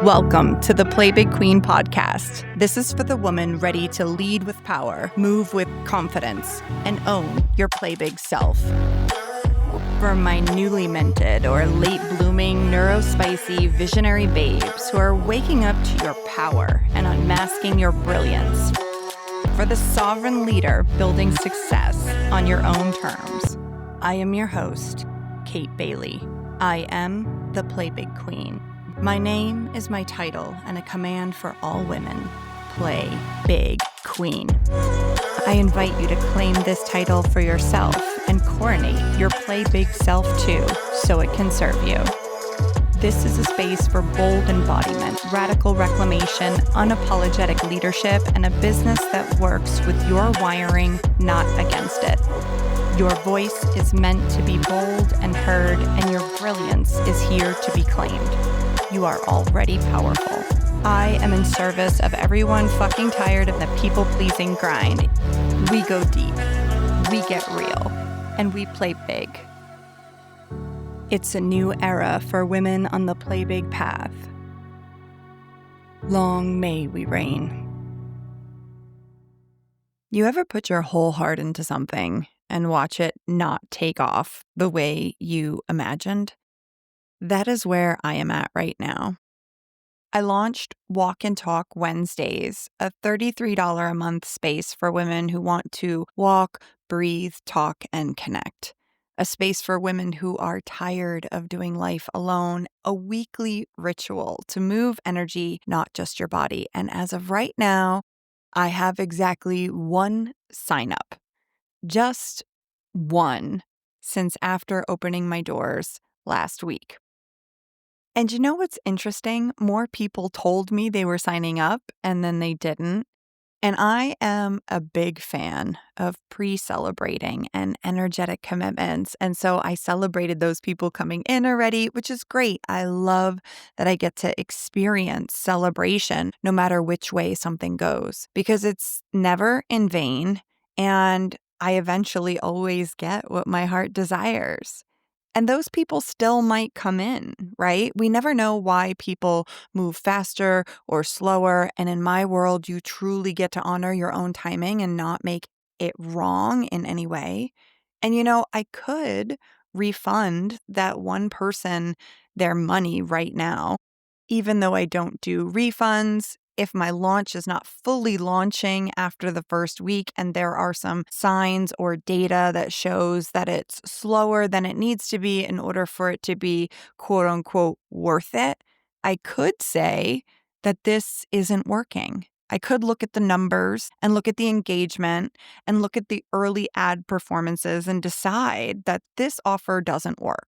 Welcome to the Play Big Queen podcast. This is for the woman ready to lead with power, move with confidence, and own your play big self. For my newly minted or late blooming neurospicy visionary babes who are waking up to your power and unmasking your brilliance. For the sovereign leader building success on your own terms. I am your host, Kate Bailey. I am the Play Big Queen. My name is my title and a command for all women. Play Big Queen. I invite you to claim this title for yourself and coronate your Play Big self too, so it can serve you. This is a space for bold embodiment, radical reclamation, unapologetic leadership, and a business that works with your wiring, not against it. Your voice is meant to be bold and heard, and your brilliance is here to be claimed. You are already powerful. I am in service of everyone fucking tired of the people-pleasing grind. We go deep, we get real, and we play big. It's a new era for women on the play big path. Long may we reign. You ever put your whole heart into something and watch it not take off the way you imagined? That is where I am at right now. I launched Walk Tawk Wednesdays, a $33 a month space for women who want to walk, breathe, talk, and connect. A space for women who are tired of doing life alone, a weekly ritual to move energy, not just your body. And as of right now, I have exactly one sign up. Just one, since after opening my doors last week. And you know what's interesting? More people told me they were signing up and then they didn't. And I am a big fan of pre-celebrating and energetic commitments. And so I celebrated those people coming in already, which is great. I love that I get to experience celebration no matter which way something goes, because it's never in vain. And I eventually always get what my heart desires. And those people still might come in, right? We never know why people move faster or slower. And in my world, you truly get to honor your own timing and not make it wrong in any way. And, I could refund that one person their money right now, even though I don't do refunds. If my launch is not fully launching after the first week and there are some signs or data that shows that it's slower than it needs to be in order for it to be quote unquote worth it, I could say that this isn't working. I could look at the numbers and look at the engagement and look at the early ad performances and decide that this offer doesn't work.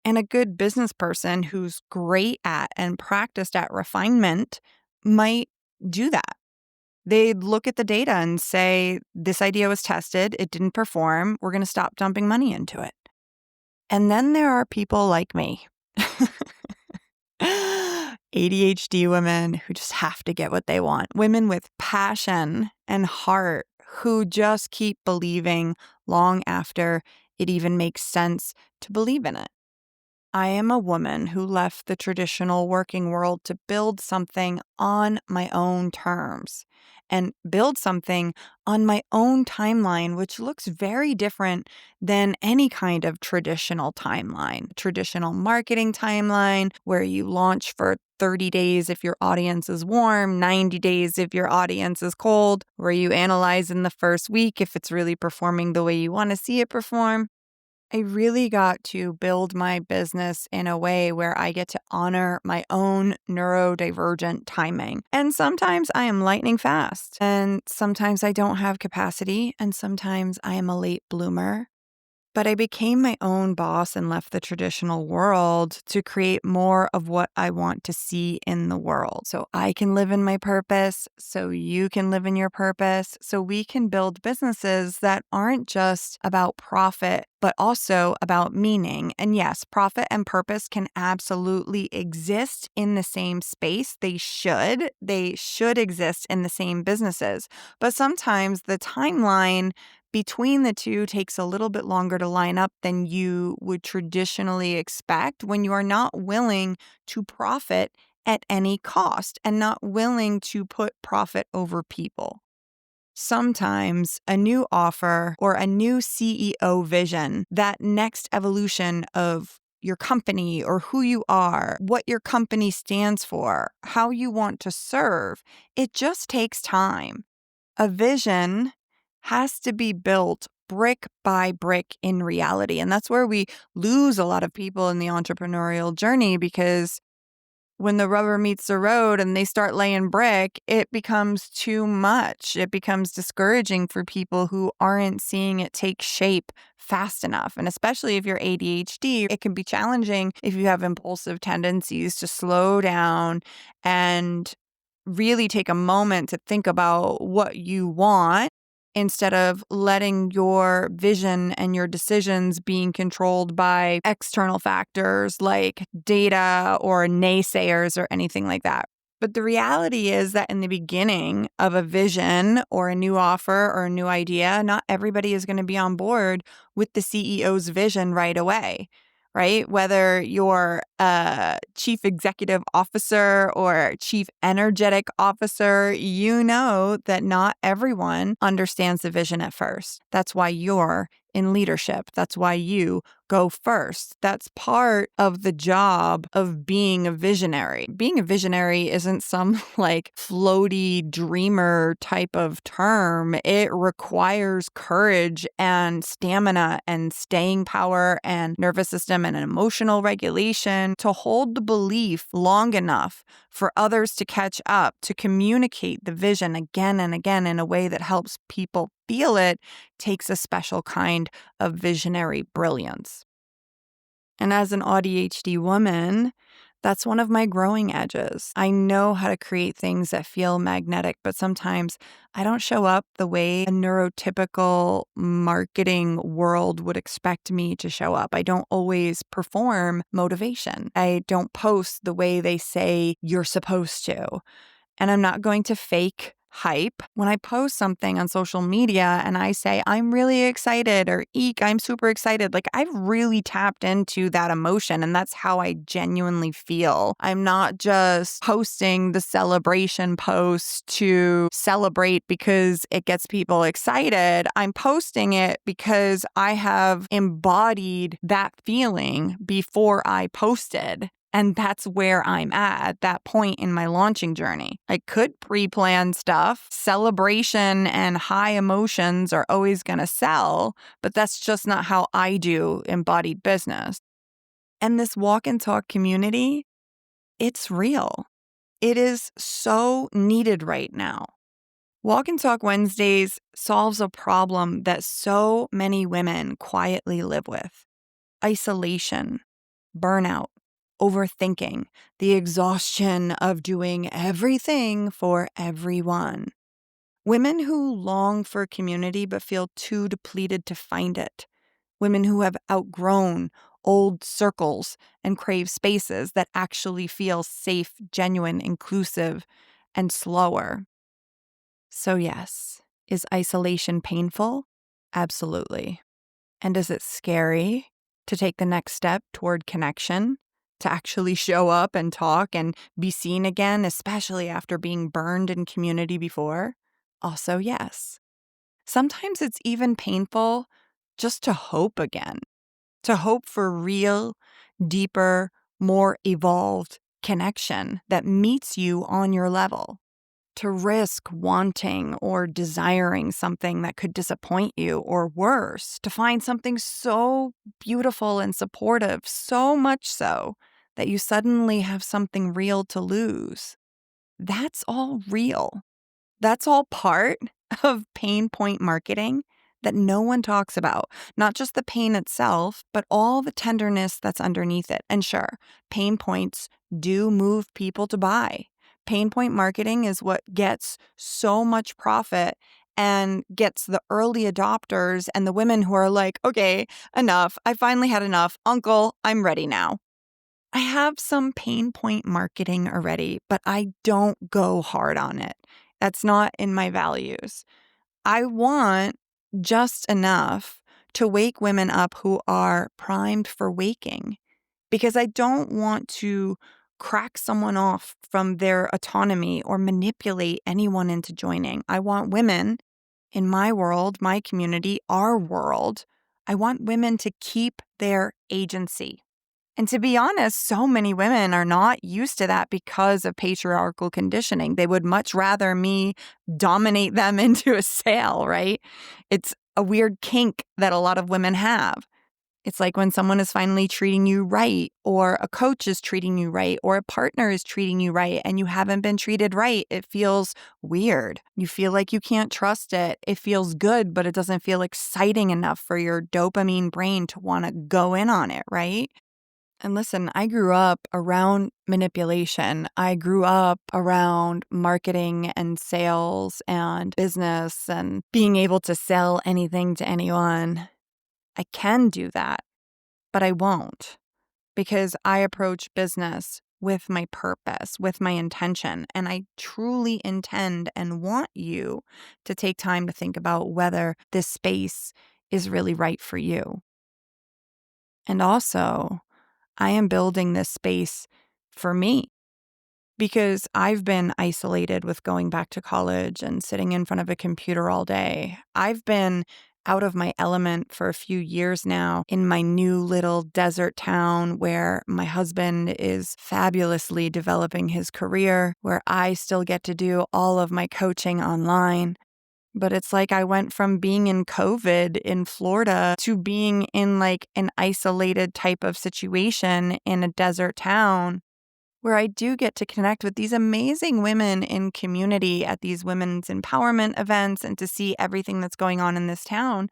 And a good business person who's great at and practiced at refinement might do that. They'd look at the data and say, this idea was tested, it didn't perform, we're going to stop dumping money into it. And then there are people like me, ADHD women who just have to get what they want, women with passion and heart who just keep believing long after it even makes sense to believe in it. I am a woman who left the traditional working world to build something on my own terms and build something on my own timeline, which looks very different than any kind of traditional timeline, traditional marketing timeline where you launch for 30 days if your audience is warm, 90 days if your audience is cold, where you analyze in the first week if it's really performing the way you want to see it perform. I really got to build my business in a way where I get to honor my own neurodivergent timing. And sometimes I am lightning fast, and sometimes I don't have capacity, and sometimes I am a late bloomer. But I became my own boss and left the traditional world to create more of what I want to see in the world. So I can live in my purpose, so you can live in your purpose, so we can build businesses that aren't just about profit, but also about meaning. And yes, profit and purpose can absolutely exist in the same space. They should exist in the same businesses. But sometimes the timeline between the two takes a little bit longer to line up than you would traditionally expect when you are not willing to profit at any cost and not willing to put profit over people. Sometimes a new offer or a new CEO vision, that next evolution of your company or who you are, what your company stands for, how you want to serve, it just takes time. A vision has to be built brick by brick in reality. And that's where we lose a lot of people in the entrepreneurial journey, because when the rubber meets the road and they start laying brick, it becomes too much. It becomes discouraging for people who aren't seeing it take shape fast enough. And especially if you're ADHD, it can be challenging if you have impulsive tendencies to slow down and really take a moment to think about what you want instead of letting your vision and your decisions being controlled by external factors like data or naysayers or anything like that. But the reality is that in the beginning of a vision or a new offer or a new idea, not everybody is going to be on board with the CEO's vision right away. Right? Whether you're a chief executive officer or chief energetic officer, you know that not everyone understands the vision at first. That's why you're in leadership. That's why you go first. That's part of the job of being a visionary. Being a visionary isn't some like floaty dreamer type of term. It requires courage and stamina and staying power and nervous system and emotional regulation to hold the belief long enough for others to catch up, to communicate the vision again and again in a way that helps people feel it. Takes a special kind of visionary brilliance. And as an ADHD woman, that's one of my growing edges. I know how to create things that feel magnetic, but sometimes I don't show up the way a neurotypical marketing world would expect me to show up. I don't always perform motivation. I don't post the way they say you're supposed to. And I'm not going to fake hype. When I post something on social media and I say, I'm really excited, or eek, I'm super excited, like I've really tapped into that emotion and that's how I genuinely feel. I'm not just posting the celebration post to celebrate because it gets people excited. I'm posting it because I have embodied that feeling before I posted. And that's where I'm at that point in my launching journey. I could pre-plan stuff. Celebration and high emotions are always going to sell, but that's just not how I do embodied business. And this walk and talk community, it's real. It is so needed right now. Walk and Talk Wednesdays solves a problem that so many women quietly live with: isolation, burnout, overthinking, the exhaustion of doing everything for everyone. Women who long for community but feel too depleted to find it. Women who have outgrown old circles and crave spaces that actually feel safe, genuine, inclusive, and slower. So yes, is isolation painful? Absolutely. And is it scary to take the next step toward connection? To actually show up and talk and be seen again, especially after being burned in community before? Also, yes. Sometimes it's even painful just to hope again, to hope for real, deeper, more evolved connection that meets you on your level. To risk wanting or desiring something that could disappoint you, or worse, to find something so beautiful and supportive, so much so that you suddenly have something real to lose. That's all real. That's all part of pain point marketing that no one talks about. Not just the pain itself, but all the tenderness that's underneath it. And sure, pain points do move people to buy. Pain point marketing is what gets so much profit and gets the early adopters and the women who are like, okay, enough. I finally had enough. Uncle, I'm ready now. I have some pain point marketing already, but I don't go hard on it. That's not in my values. I want just enough to wake women up who are primed for waking, because I don't want to crack someone off from their autonomy or manipulate anyone into joining. I want women in my world, my community, our world. I want women to keep their agency. And to be honest, so many women are not used to that because of patriarchal conditioning. They would much rather me dominate them into a sale, right? It's a weird kink that a lot of women have. It's like when someone is finally treating you right, or a coach is treating you right, or a partner is treating you right, and you haven't been treated right. It feels weird. You feel like you can't trust it. It feels good, but it doesn't feel exciting enough for your dopamine brain to want to go in on it, right? And listen, I grew up around manipulation. I grew up around marketing and sales and business and being able to sell anything to anyone. I can do that, but I won't, because I approach business with my purpose, with my intention, and I truly intend and want you to take time to think about whether this space is really right for you. And also, I am building this space for me, because I've been isolated with going back to college and sitting in front of a computer all day. I've been out of my element for a few years now in my new little desert town where my husband is fabulously developing his career, where I still get to do all of my coaching online. But it's like I went from being in COVID in Florida to being in like an isolated type of situation in a desert town, where I do get to connect with these amazing women in community at these women's empowerment events and to see everything that's going on in this town.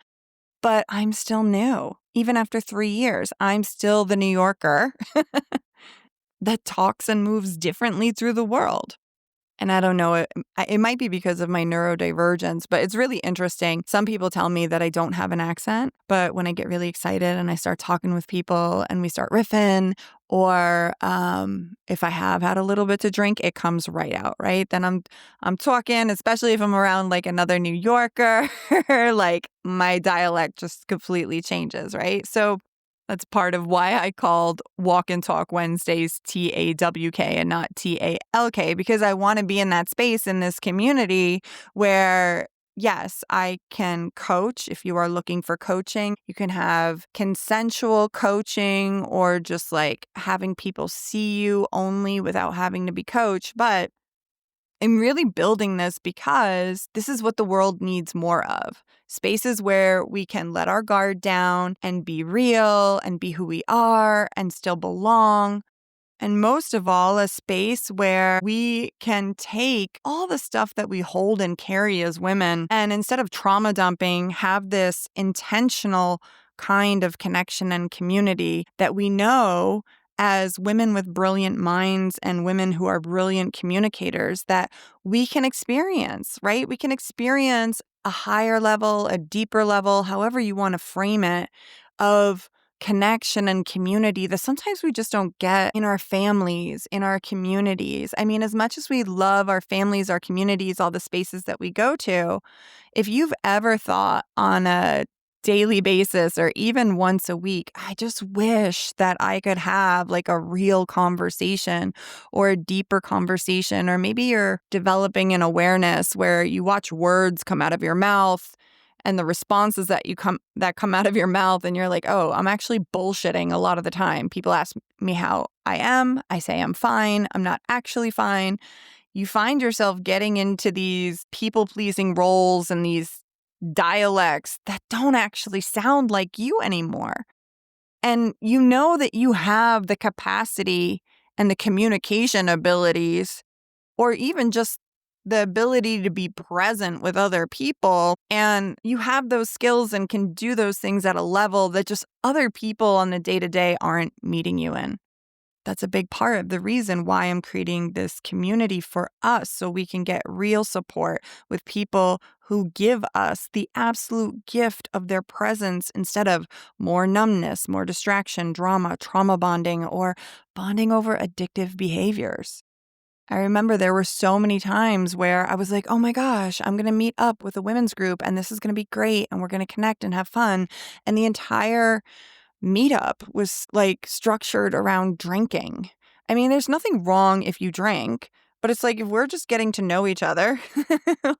But I'm still new. Even after 3 years, I'm still the New Yorker that talks and moves differently through the world. And I don't know, it might be because of my neurodivergence, but it's really interesting. Some people tell me that I don't have an accent, but when I get really excited and I start talking with people and we start riffing, or if I have had a little bit to drink, it comes right out, right? Then I'm talking, especially if I'm around like another New Yorker, like my dialect just completely changes, right? So that's part of why I called Walk Tawk Wednesdays TAWK and not TALK, because I want to be in that space in this community where, yes, I can coach. If you are looking for coaching, you can have consensual coaching or just like having people see you only without having to be coached. But I'm really building this because this is what the world needs more of. Spaces where we can let our guard down and be real and be who we are and still belong. And most of all, a space where we can take all the stuff that we hold and carry as women and instead of trauma dumping, have this intentional kind of connection and community that we know as women with brilliant minds and women who are brilliant communicators that we can experience, right? We can experience a higher level, a deeper level, however you want to frame it, of connection and community that sometimes we just don't get in our families, in our communities. I mean, as much as we love our families, our communities, all the spaces that we go to, if you've ever thought on a daily basis or even once a week, I just wish that I could have like a real conversation or a deeper conversation, or maybe you're developing an awareness where you watch words come out of your mouth and the responses that come out of your mouth, and you're like, oh, I'm actually bullshitting a lot of the time. People ask me how I am. I say I'm fine. I'm not actually fine. You find yourself getting into these people-pleasing roles and these dialects that don't actually sound like you anymore. And you know that you have the capacity and the communication abilities, or even just the ability to be present with other people. And you have those skills and can do those things at a level that just other people on the day-to-day aren't meeting you in. That's a big part of the reason why I'm creating this community for us, so we can get real support with people who give us the absolute gift of their presence instead of more numbness, more distraction, drama, trauma bonding, or bonding over addictive behaviors. I remember there were so many times where I was like, oh my gosh, I'm going to meet up with a women's group and this is going to be great and we're going to connect and have fun. And the entire meetup was like structured around drinking. I mean, there's nothing wrong if you drink, but it's like if we're just getting to know each other,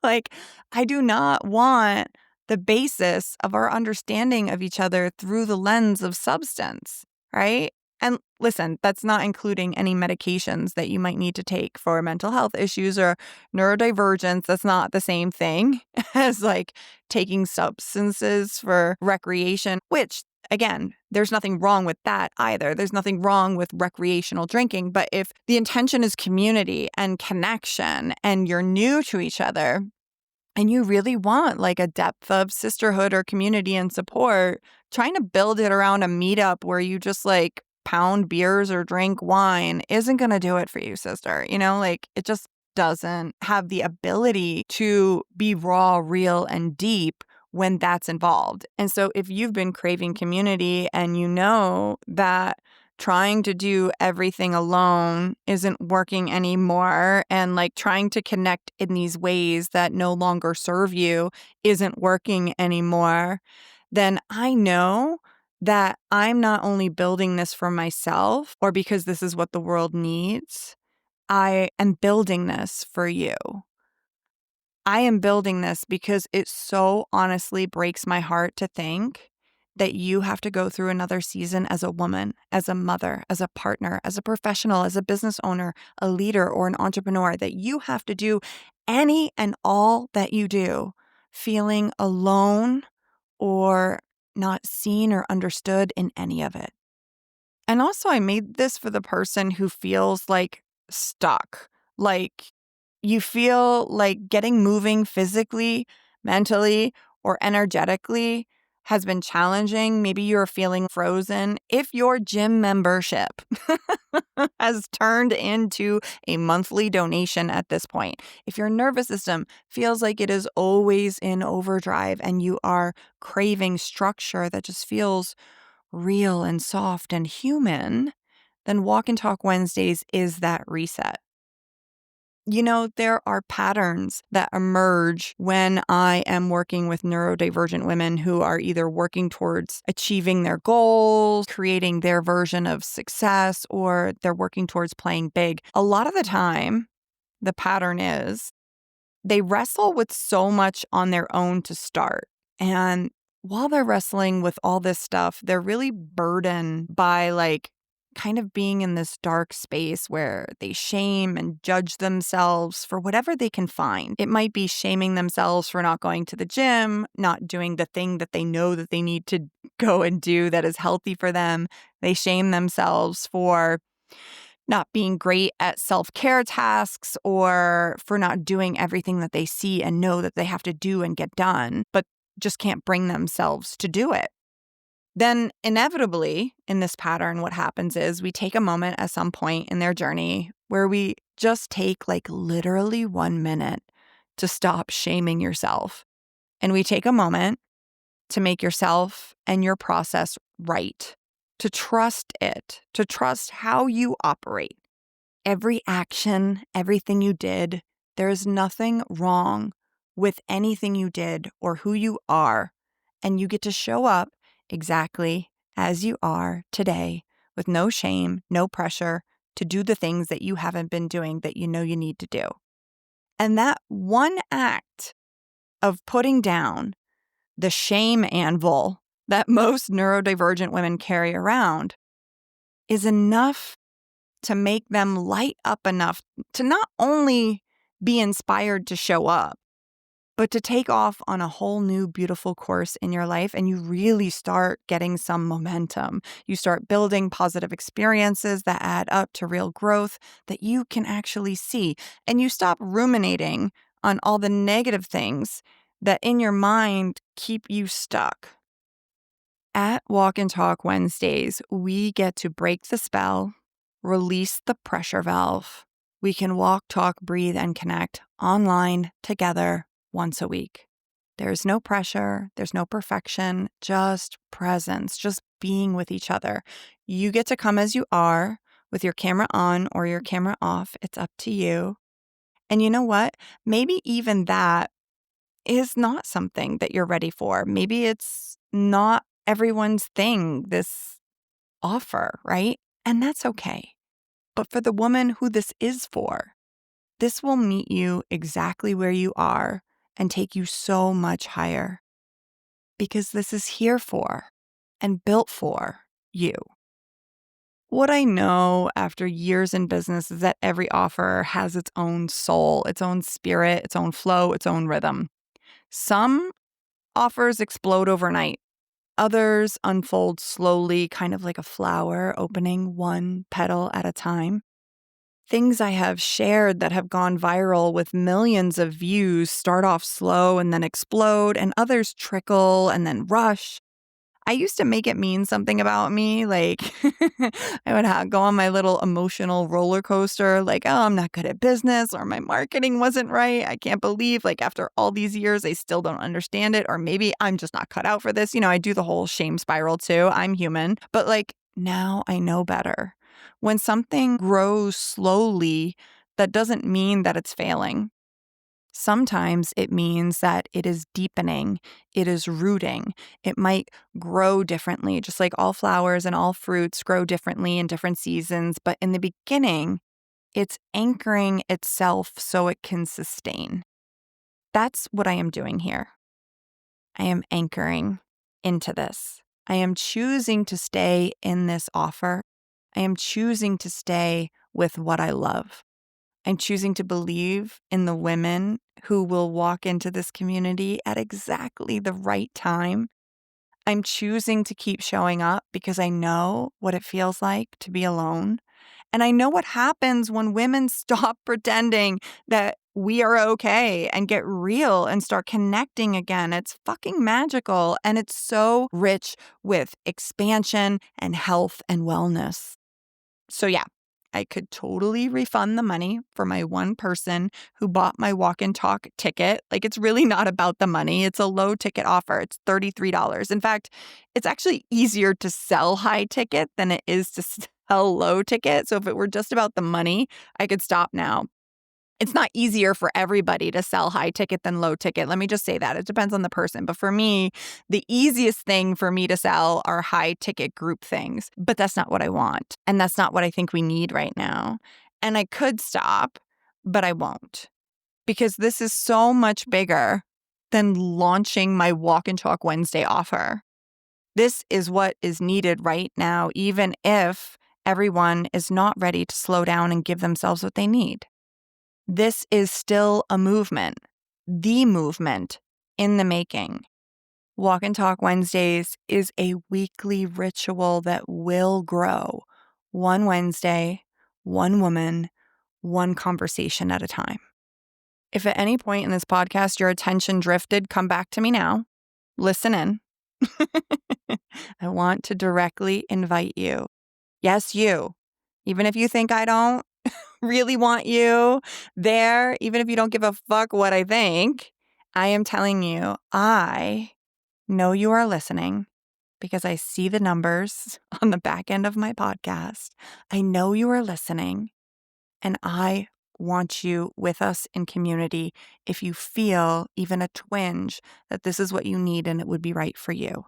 like I do not want the basis of our understanding of each other through the lens of substance, right? And listen, that's not including any medications that you might need to take for mental health issues or neurodivergence. That's not the same thing as like taking substances for recreation, which again, there's nothing wrong with that either. There's nothing wrong with recreational drinking. But if the intention is community and connection and you're new to each other and you really want like a depth of sisterhood or community and support, trying to build it around a meetup where you just like pound beers or drink wine isn't going to do it for you, sister. You know, like it just doesn't have the ability to be raw, real, and deep when that's involved. And so if you've been craving community and you know that trying to do everything alone isn't working anymore and like trying to connect in these ways that no longer serve you isn't working anymore, then I know that I'm not only building this for myself or because this is what the world needs, I am building this for you. I am building this because it so honestly breaks my heart to think that you have to go through another season as a woman, as a mother, as a partner, as a professional, as a business owner, a leader, or an entrepreneur, that you have to do any and all that you do feeling alone or not seen or understood in any of it. And also, I made this for the person who feels like stuck, like you feel like getting moving physically, mentally, or energetically has been challenging. Maybe you're feeling frozen. If your gym membership has turned into a monthly donation at this point, if your nervous system feels like it is always in overdrive and you are craving structure that just feels real and soft and human, then Walk and Talk Wednesdays is that reset. You know, there are patterns that emerge when I am working with neurodivergent women who are either working towards achieving their goals, creating their version of success, or they're working towards playing big. A lot of the time, the pattern is they wrestle with so much on their own to start. And while they're wrestling with all this stuff, they're really burdened by like kind of being in this dark space where they shame and judge themselves for whatever they can find. It might be shaming themselves for not going to the gym, not doing the thing that they know that they need to go and do that is healthy for them. They shame themselves for not being great at self-care tasks or for not doing everything that they see and know that they have to do and get done, but just can't bring themselves to do it. Then inevitably in this pattern, what happens is we take a moment at some point in their journey where we just take like literally 1 minute to stop shaming yourself. And we take a moment to make yourself and your process right, to trust it, to trust how you operate. Every action, everything you did, there is nothing wrong with anything you did or who you are. And you get to show up exactly as you are today with no shame, no pressure to do the things that you haven't been doing that you know you need to do. And that one act of putting down the shame anvil that most neurodivergent women carry around is enough to make them light up enough to not only be inspired to show up, but to take off on a whole new beautiful course in your life. And you really start getting some momentum. You start building positive experiences that add up to real growth that you can actually see. And you stop ruminating on all the negative things that in your mind keep you stuck. At Walk and Talk Wednesdays, we get to break the spell, release the pressure valve. We can walk, talk, breathe, and connect online together once a week. There's no pressure. There's no perfection, just presence, just being with each other. You get to come as you are with your camera on or your camera off. It's up to you. And you know what? Maybe even that is not something that you're ready for. Maybe it's not everyone's thing, this offer, right? And that's okay. But for the woman who this is for, this will meet you exactly where you are and take you so much higher, because this is here for and built for you. What I know after years in business is that every offer has its own soul, its own spirit, its own flow, its own rhythm. Some offers explode overnight. Others unfold slowly, kind of like a flower opening one petal at a time. Things I have shared that have gone viral with millions of views start off slow and then explode, and others trickle and then rush. I used to make it mean something about me, like I would go on my little emotional roller coaster, like, oh, I'm not good at business, or my marketing wasn't right. I can't believe, like, after all these years, I still don't understand it, or maybe I'm just not cut out for this. I do the whole shame spiral too. I'm human. But like, now I know better. When something grows slowly, that doesn't mean that it's failing. Sometimes it means that it is deepening, it is rooting. It might grow differently, just like all flowers and all fruits grow differently in different seasons. But in the beginning, it's anchoring itself so it can sustain. That's what I am doing here. I am anchoring into this. I am choosing to stay in this offer. I am choosing to stay with what I love. I'm choosing to believe in the women who will walk into this community at exactly the right time. I'm choosing to keep showing up because I know what it feels like to be alone. And I know what happens when women stop pretending that we are okay and get real and start connecting again. It's fucking magical. And it's so rich with expansion and health and wellness. So yeah, I could totally refund the money for my one person who bought my walk and talk ticket. Like, it's really not about the money. It's a low ticket offer. It's $33. In fact, it's actually easier to sell high ticket than it is to sell low ticket. So if it were just about the money, I could stop now. It's not easier for everybody to sell high ticket than low ticket. Let me just say that. It depends on the person. But for me, the easiest thing for me to sell are high ticket group things. But that's not what I want. And that's not what I think we need right now. And I could stop, but I won't. Because this is so much bigger than launching my Walk and Talk Wednesday offer. This is what is needed right now, even if everyone is not ready to slow down and give themselves what they need. This is still a movement, the movement in the making. Walk and Talk Wednesdays is a weekly ritual that will grow one Wednesday, one woman, one conversation at a time. If at any point in this podcast your attention drifted, come back to me now. Listen in. I want to directly invite you. Yes, you. Even if you think I don't really want you there, even if you don't give a fuck what I think, I am telling you, I know you are listening because I see the numbers on the back end of my podcast. I know you are listening, and I want you with us in community if you feel even a twinge that this is what you need and it would be right for you.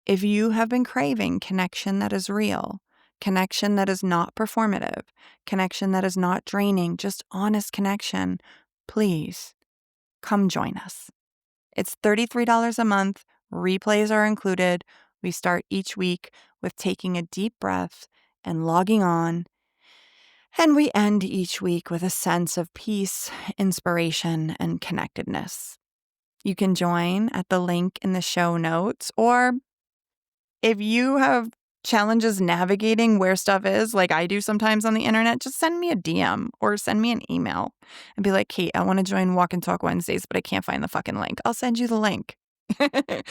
If you have been craving connection that is real, connection that is not performative, connection that is not draining, just honest connection, please come join us. It's $33 a month. Replays are included. We start each week with taking a deep breath and logging on. And we end each week with a sense of peace, inspiration, and connectedness. You can join at the link in the show notes, or if you have challenges navigating where stuff is, like I do sometimes on the internet, just send me a DM or send me an email and be like, Kate, I want to join Walk and Talk Wednesdays, but I can't find the fucking link. I'll send you the link. I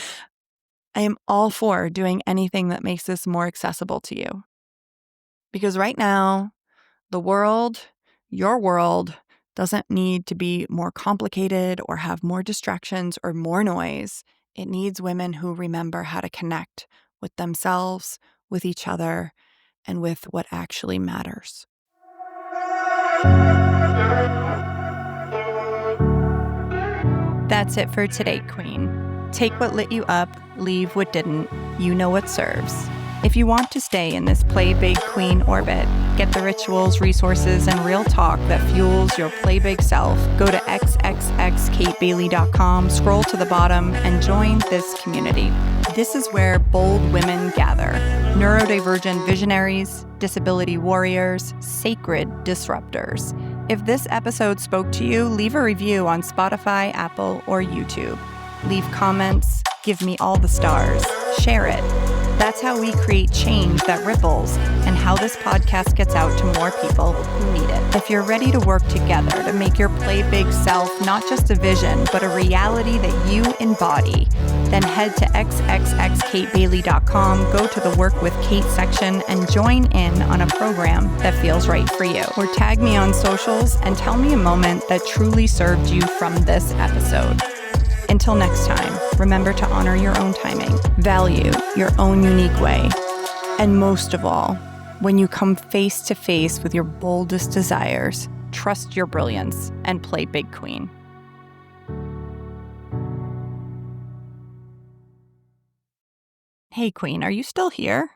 am all for doing anything that makes this more accessible to you. Because right now, the world, your world, doesn't need to be more complicated or have more distractions or more noise. It needs women who remember how to connect with themselves, with each other, and with what actually matters. That's it for today, Queen. Take what lit you up, leave what didn't. You know what serves. If you want to stay in this Play Big Queen orbit, get the rituals, resources, and real talk that fuels your Play Big self, go to xxxkatebailey.com, scroll to the bottom, and join this community. This is where bold women gather. Neurodivergent visionaries, disability warriors, sacred disruptors. If this episode spoke to you, leave a review on Spotify, Apple, or YouTube. Leave comments, give me all the stars, share it. That's how we create change that ripples and how this podcast gets out to more people who need it. If you're ready to work together to make your Play Big self not just a vision, but a reality that you embody, then head to xxxkatebailey.com, go to the Work with Kate section, and join in on a program that feels right for you. Or tag me on socials and tell me a moment that truly served you from this episode. Until next time, remember to honor your own timing, value your own unique way, and most of all, when you come face to face with your boldest desires, trust your brilliance and play big, Queen. Hey, Queen, are you still here?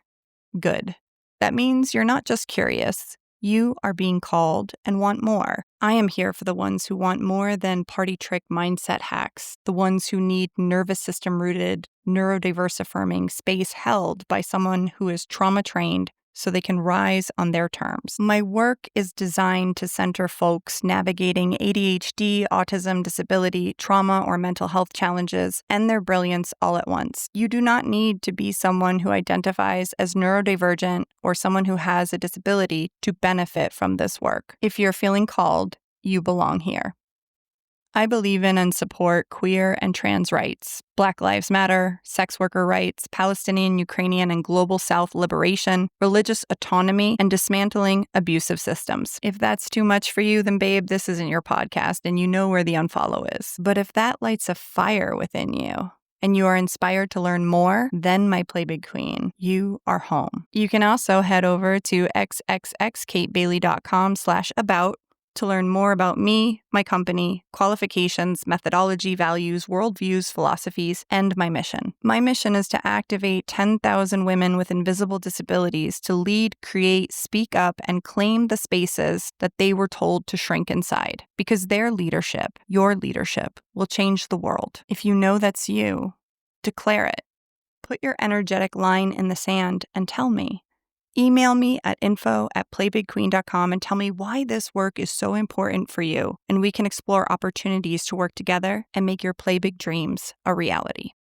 Good. That means you're not just curious. You are being called and want more. I am here for the ones who want more than party trick mindset hacks, the ones who need nervous system rooted, neurodiverse affirming space held by someone who is trauma trained so they can rise on their terms. My work is designed to center folks navigating ADHD, autism, disability, trauma, or mental health challenges, and their brilliance all at once. You do not need to be someone who identifies as neurodivergent or someone who has a disability to benefit from this work. If you're feeling called, you belong here. I believe in and support queer and trans rights, Black Lives Matter, sex worker rights, Palestinian, Ukrainian, and global South liberation, religious autonomy, and dismantling abusive systems. If that's too much for you, then babe, this isn't your podcast and you know where the unfollow is. But if that lights a fire within you, and you are inspired to learn more, then my Play Big Queen, you are home. You can also head over to xxxkatebailey.com/about to learn more about me, my company, qualifications, methodology, values, worldviews, philosophies, and my mission. My mission is to activate 10,000 women with invisible disabilities to lead, create, speak up, and claim the spaces that they were told to shrink inside. Because their leadership, your leadership, will change the world. If you know that's you, declare it. Put your energetic line in the sand and tell me. Email me at info@playbigqueen.com and tell me why this work is so important for you, and we can explore opportunities to work together and make your Play Big dreams a reality.